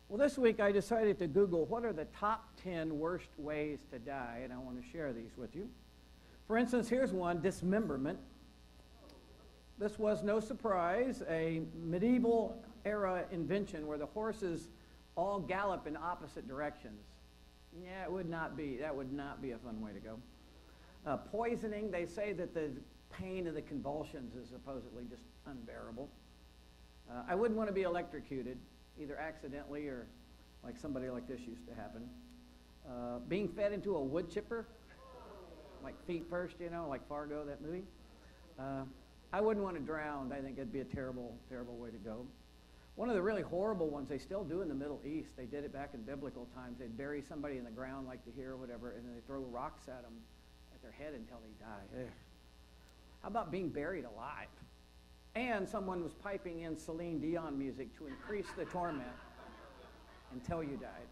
Well, this week I decided to Google what are the top 10 worst ways to die, and I want to share these with you. For instance, here's one, dismemberment. This was no surprise, a medieval era invention where the horses all gallop in opposite directions. Yeah, that would not be a fun way to go. Poisoning, they say that the pain of the convulsions is supposedly just unbearable. I wouldn't want to be electrocuted, either accidentally or like somebody like this used to happen. Being fed into a wood chipper, like Feet First, like Fargo, that movie. I wouldn't want to drown. I think it'd be a terrible, terrible way to go. One of the really horrible ones they still do in the Middle East, they did it back in biblical times. They'd bury somebody in the ground like the here or whatever, and then they throw rocks at them, at their head until they die. Ugh. How about being buried alive? And someone was piping in Celine Dion music to increase the torment until you died.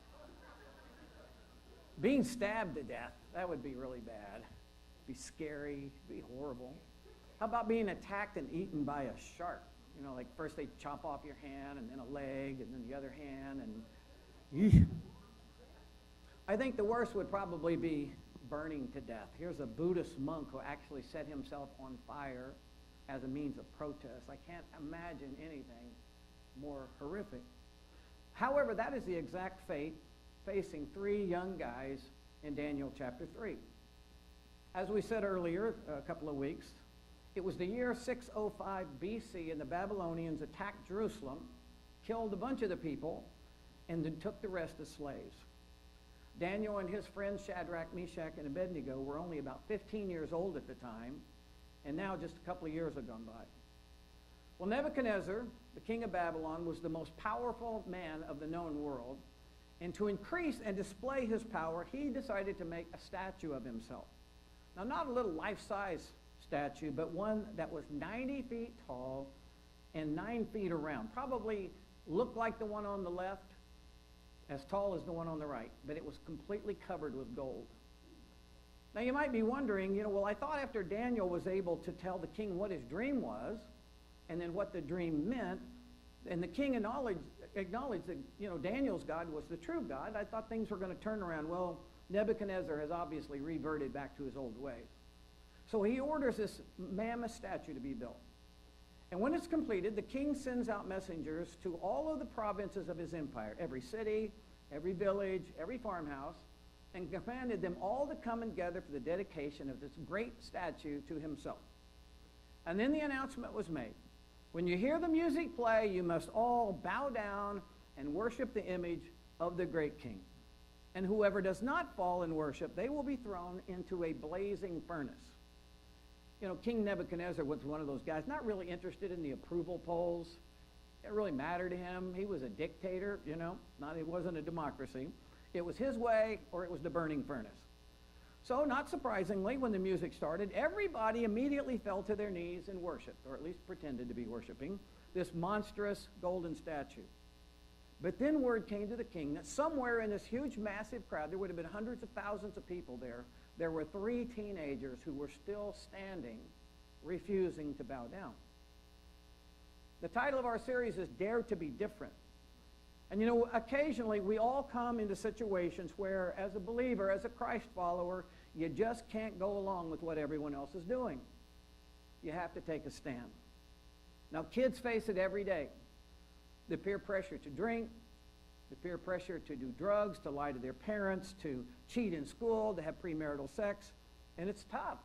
Being stabbed to death, that would be really bad. Be scary, be horrible. How about being attacked and eaten by a shark? Like first they chop off your hand and then a leg and then the other hand and I think the worst would probably be burning to death. Here's a Buddhist monk who actually set himself on fire as a means of protest. I can't imagine anything more horrific. However, that is the exact fate facing three young guys in Daniel chapter 3. As we said earlier, a couple of weeks, it was the year 605 BC, and the Babylonians attacked Jerusalem, killed a bunch of the people, and then took the rest as slaves. Daniel and his friends Shadrach, Meshach, and Abednego were only about 15 years old at the time, and now just a couple of years have gone by. Well, Nebuchadnezzar, the king of Babylon, was the most powerful man of the known world, and to increase and display his power, he decided to make a statue of himself. Now, not a little life-size statue, but one that was 90 feet tall and 9 feet around. Probably looked like the one on the left, as tall as the one on the right, but it was completely covered with gold. Now you might be wondering, well, I thought after Daniel was able to tell the king what his dream was, and then what the dream meant, and the king acknowledged that, Daniel's God was the true God, I thought things were going to turn around. Well, Nebuchadnezzar has obviously reverted back to his old ways. So he orders this mammoth statue to be built. And when it's completed, the king sends out messengers to all of the provinces of his empire, every city, every village, every farmhouse, and commanded them all to come and gather for the dedication of this great statue to himself. And then the announcement was made. When you hear the music play, you must all bow down and worship the image of the great king. And whoever does not fall in worship, they will be thrown into a blazing furnace. King Nebuchadnezzar was one of those guys, not really interested in the approval polls. It didn't really matter to him. He was a dictator, it wasn't a democracy. It was his way or it was the burning furnace. So, not surprisingly, when the music started, everybody immediately fell to their knees and worshiped, or at least pretended to be worshiping, this monstrous golden statue. But then word came to the king that somewhere in this huge, massive crowd, there would have been hundreds of thousands of people there were three teenagers who were still standing, refusing to bow down. The title of our series is Dare to be Different. And occasionally we all come into situations where, as a believer, as a Christ follower, you just can't go along with what everyone else is doing. You have to take a stand. Now, kids face it every day. The peer pressure to drink, the peer pressure to do drugs, to lie to their parents, to cheat in school, to have premarital sex, and it's tough.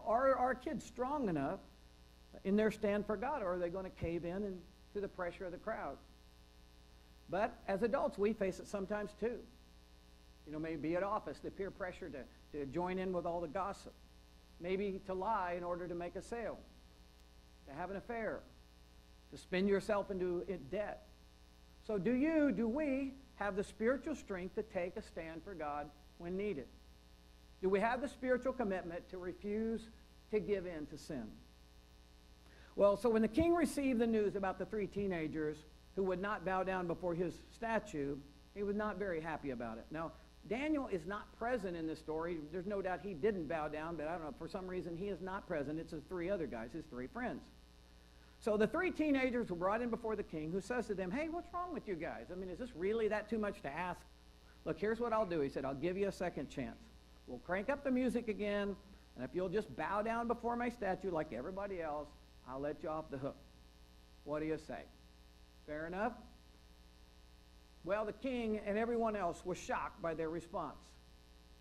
Are our kids strong enough in their stand for God, or are they going to cave in to the pressure of the crowd? But as adults, we face it sometimes too. Maybe at office, the peer pressure to join in with all the gossip, maybe to lie in order to make a sale, to have an affair, to spin yourself into debt. So do we have the spiritual strength to take a stand for God when needed? Do we have the spiritual commitment to refuse to give in to sin? Well, so when the king received the news about the three teenagers who would not bow down before his statue, he was not very happy about it. Now, Daniel is not present in this story. There's no doubt he didn't bow down, but I don't know, for some reason he is not present. It's his three other guys, his three friends. So the three teenagers were brought in before the king, who says to them, hey, what's wrong with you guys? I mean, is this really that too much to ask? Look, here's what I'll do. He said, I'll give you a second chance. We'll crank up the music again, and if you'll just bow down before my statue like everybody else, I'll let you off the hook. What do you say? Fair enough? Well, the king and everyone else was shocked by their response.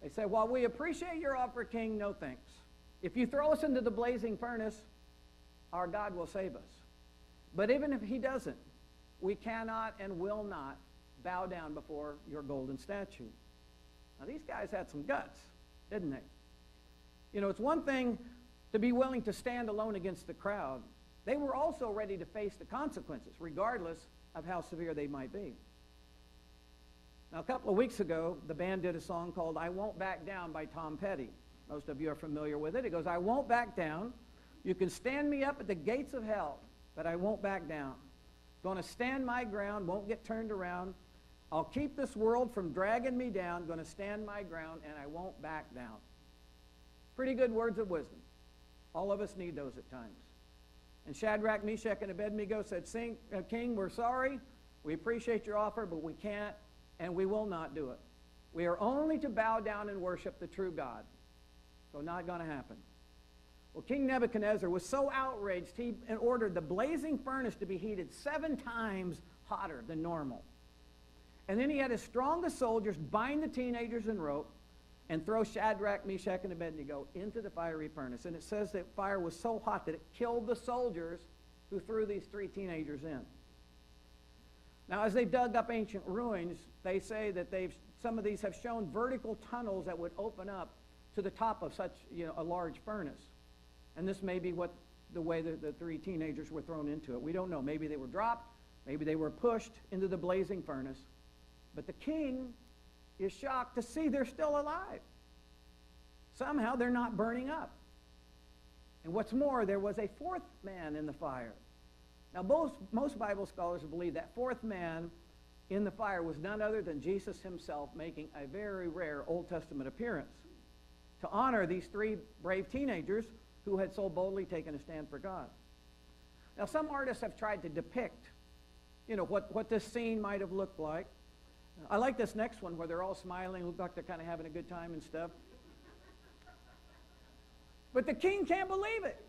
They said, well, we appreciate your offer, king, no thanks. If you throw us into the blazing furnace, our God will save us. But even if he doesn't, we cannot and will not bow down before your golden statue. Now, these guys had some guts, didn't they? You know, it's one thing to be willing to stand alone against the crowd. They were also ready to face the consequences, regardless of how severe they might be. Now, a couple of weeks ago, the band did a song called I Won't Back Down by Tom Petty. Most of you are familiar with it. It goes, I won't back down. You can stand me up at the gates of hell, but I won't back down. Going to stand my ground, won't get turned around. I'll keep this world from dragging me down. Going to stand my ground, and I won't back down. Pretty good words of wisdom. All of us need those at times. And Shadrach, Meshach, and Abednego said, King, we're sorry. We appreciate your offer, but we can't and we will not do it. We are only to bow down and worship the true God. So not going to happen. Well, King Nebuchadnezzar was so outraged, he ordered the blazing furnace to be heated 7 times hotter than normal. And then he had his strongest soldiers bind the teenagers in rope and throw Shadrach, Meshach, and Abednego into the fiery furnace. And it says that fire was so hot that it killed the soldiers who threw these 3 teenagers in. Now, as they've dug up ancient ruins, they say that some of these have shown vertical tunnels that would open up to the top of such, a large furnace. And this may be the way the 3 teenagers were thrown into it. We don't know. Maybe they were dropped. Maybe they were pushed into the blazing furnace. But the king is shocked to see they're still alive. Somehow they're not burning up. And what's more, there was a 4th man in the fire. Now, most Bible scholars believe that 4th man in the fire was none other than Jesus himself, making a very rare Old Testament appearance to honor these 3 brave teenagers who had so boldly taken a stand for God. Now, some artists have tried to depict, what this scene might have looked like. I like this next one where they're all smiling, look like they're kind of having a good time and stuff. But the king can't believe it.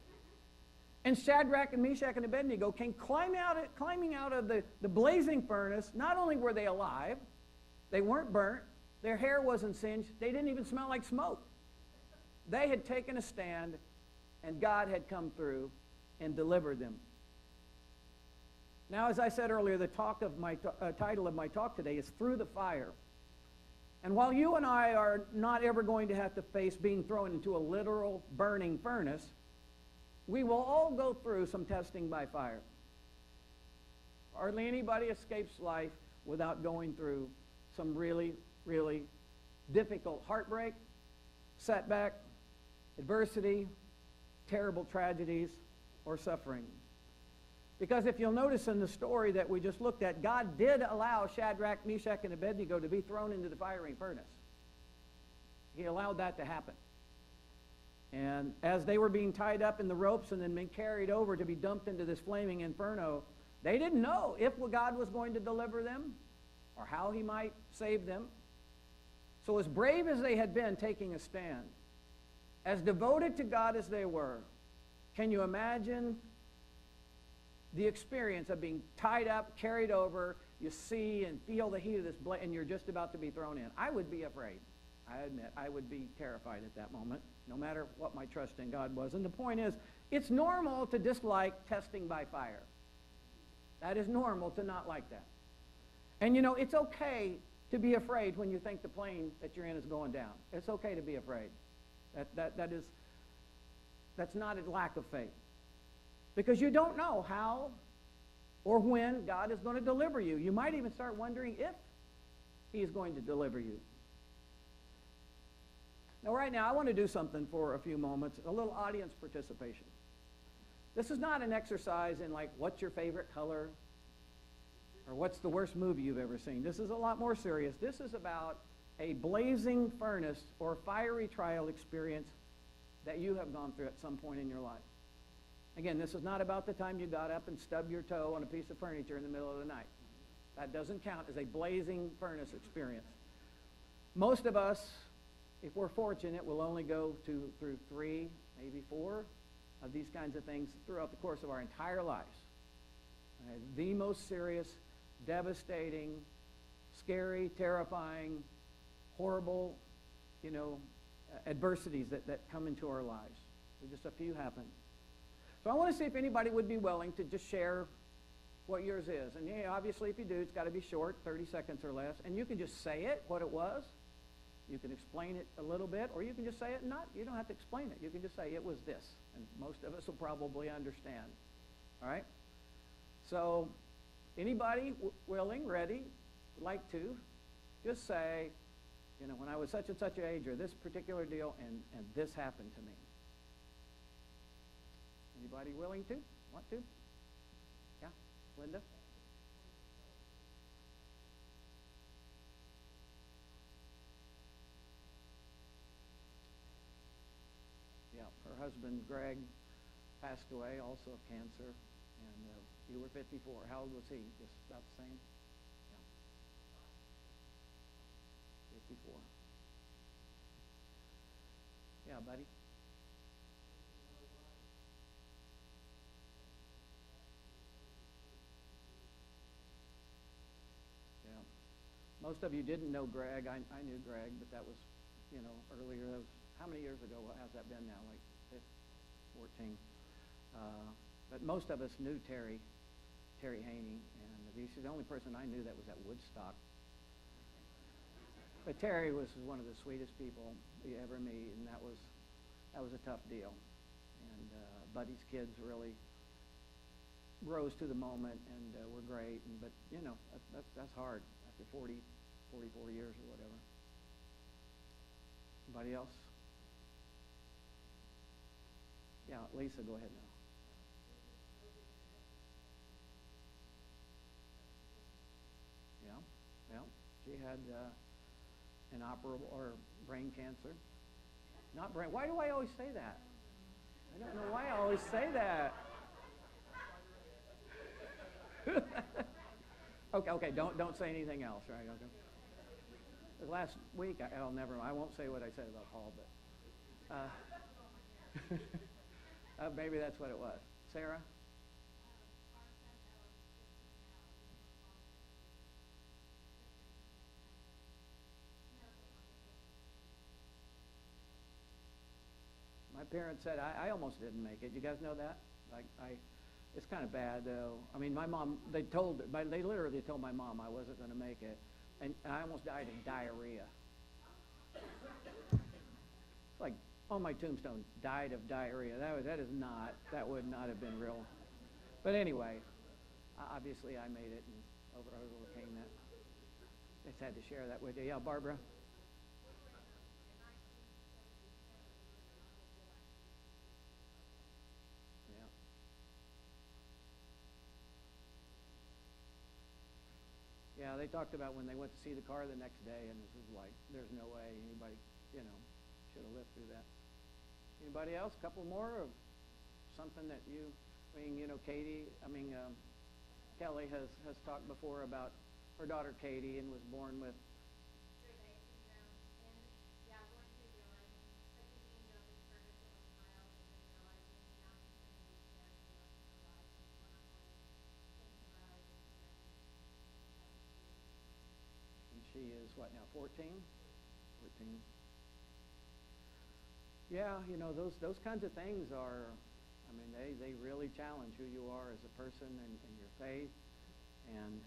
And Shadrach and Meshach and Abednego came climbing out of the blazing furnace. Not only were they alive, they weren't burnt, their hair wasn't singed, they didn't even smell like smoke. They had taken a stand, and God had come through and delivered them. Now, as I said earlier, the title of my talk today is Through the Fire. And while you and I are not ever going to have to face being thrown into a literal burning furnace, we will all go through some testing by fire. Hardly anybody escapes life without going through some really, really difficult heartbreak, setback, adversity, terrible tragedies, or suffering. Because if you'll notice in the story that we just looked at, God did allow Shadrach, Meshach, and Abednego to be thrown into the fiery furnace. He allowed that to happen. And as they were being tied up in the ropes and then being carried over to be dumped into this flaming inferno, they didn't know if God was going to deliver them or how he might save them. So as brave as they had been taking a stand, as devoted to God as they were, can you imagine the experience of being tied up, carried over, you see and feel the heat of this and you're just about to be thrown in? I would be afraid. I admit, I would be terrified at that moment, no matter what my trust in God was. And the point is, it's normal to dislike testing by fire. That is normal to not like that. And it's okay to be afraid when you think the plane that you're in is going down. It's okay to be afraid. That's not a lack of faith. Because you don't know how or when God is going to deliver you. You might even start wondering if he is going to deliver you. Now, right now, I want to do something for a few moments, a little audience participation. This is not an exercise in, what's your favorite color or what's the worst movie you've ever seen. This is a lot more serious. This is about a blazing furnace or fiery trial experience that you have gone through at some point in your life. Again, this is not about the time you got up and stubbed your toe on a piece of furniture in the middle of the night. That doesn't count as a blazing furnace experience. Most of us, if we're fortunate, will only go through 3, maybe 4 of these kinds of things throughout the course of our entire lives. The most serious, devastating, scary, terrifying, horrible, adversities that come into our lives. So just a few happen. So I want to see if anybody would be willing to just share what yours is. And obviously if you do, it's got to be short, 30 seconds or less. And you can just say it, what it was. You can explain it a little bit, or you can just say it and you don't have to explain it. You can just say it was this. And most of us will probably understand. All right? So anybody willing, ready, would like to, just say, when I was such and such an age, or this particular deal, and this happened to me. Anybody willing to? Want to? Yeah? Linda? Yeah, her husband, Greg, passed away also of cancer, and you were 54. How old was he? Just about the same? Yeah. 54. Yeah, buddy? Yeah. Most of you didn't know Greg. I knew Greg, but that was, earlier. That was, how many years ago? How's that been now? Like 14. But most of us knew Terry Haney, and she's the only person I knew that was at Woodstock. But Terry was one of the sweetest people you ever meet, and that was a tough deal. And Buddy's kids really rose to the moment and were great. But that's hard after 44 years or whatever. Anybody else? Yeah, Lisa, go ahead now. Yeah. She had inoperable or brain cancer. Not brain. Why do I always say that? I don't know why I always say that. Okay. Don't say anything else, right? Okay. Last week, I won't say what I said about Paul, but maybe that's what it was. Sarah? My parents said I almost didn't make it. You guys know that? It's kind of bad though. I mean, my mom. They literally told my mom I wasn't going to make it, and I almost died of diarrhea. It's like on my tombstone, died of diarrhea. That would not have been real. But anyway, obviously I made it and overcame that. Just had to share that with you. Yeah, Barbara. Yeah, they talked about when they went to see the car the next day, and this is like, there's no way anybody, should have lived through that. Anybody else? A couple more of something that Kelly has talked before about her daughter Katie and was born with. She is what now, 14? 14. Yeah, those kinds of things are, they really challenge who you are as a person and your faith. And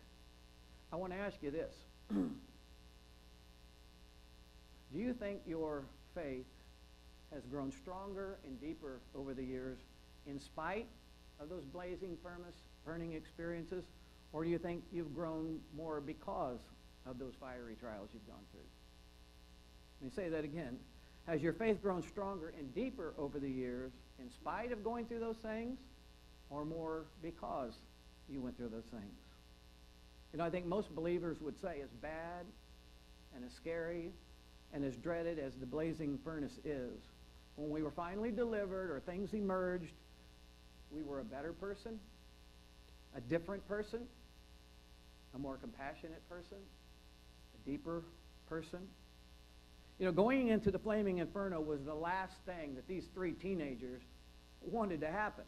I want to ask you this. Do you think your faith has grown stronger and deeper over the years in spite of those blazing furnace burning experiences? Or do you think you've grown more because of those fiery trials you've gone through? Let me say that again. Has your faith grown stronger and deeper over the years in spite of going through those things, or more because you went through those things? I think most believers would say as bad and as scary and as dreaded as the blazing furnace is, when we were finally delivered or things emerged, we were a better person, a different person, a more compassionate person, a deeper person. You know, going into the flaming inferno was the last thing that these three teenagers wanted to happen.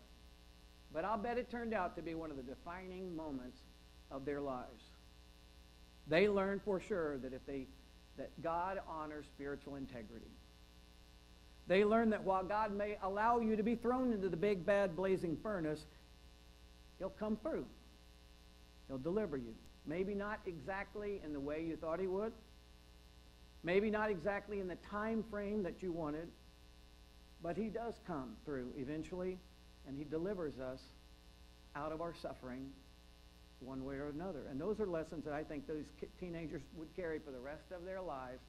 But I'll bet it turned out to be one of the defining moments of their lives. They learned for sure that God honors spiritual integrity. They learned that while God may allow you to be thrown into the big, bad, blazing furnace, He'll come through. He'll deliver you. Maybe not exactly in the way you thought He would. Maybe not exactly in the time frame that you wanted. But He does come through eventually, and He delivers us out of our suffering one way or another. And those are lessons that I think those teenagers would carry for the rest of their lives,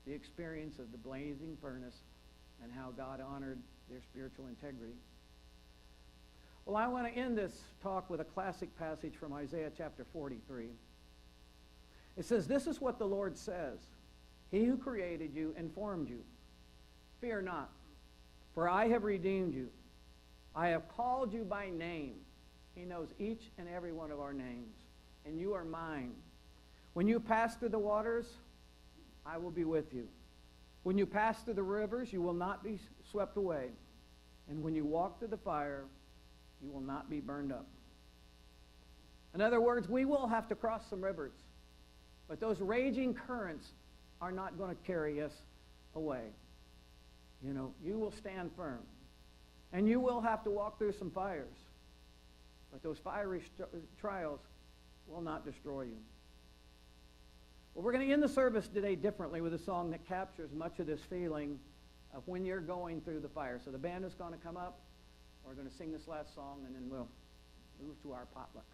the experience of the blazing furnace and how God honored their spiritual integrity. Well, I want to end this talk with a classic passage from Isaiah chapter 43. It says, "This is what the Lord says. He who created you and formed you. Fear not, for I have redeemed you. I have called you by name." He knows each and every one of our names. "And you are mine. When you pass through the waters, I will be with you. When you pass through the rivers, you will not be swept away. And when you walk through the fire, you will not be burned up." In other words, we will have to cross some rivers. But those raging currents are not going to carry us away. You know, you will stand firm. And you will have to walk through some fires. But those fiery trials will not destroy you. Well, we're going to end the service today differently with a song that captures much of this feeling of when you're going through the fire. So the band is going to come up. We're going to sing this last song, and then we'll move to our potluck.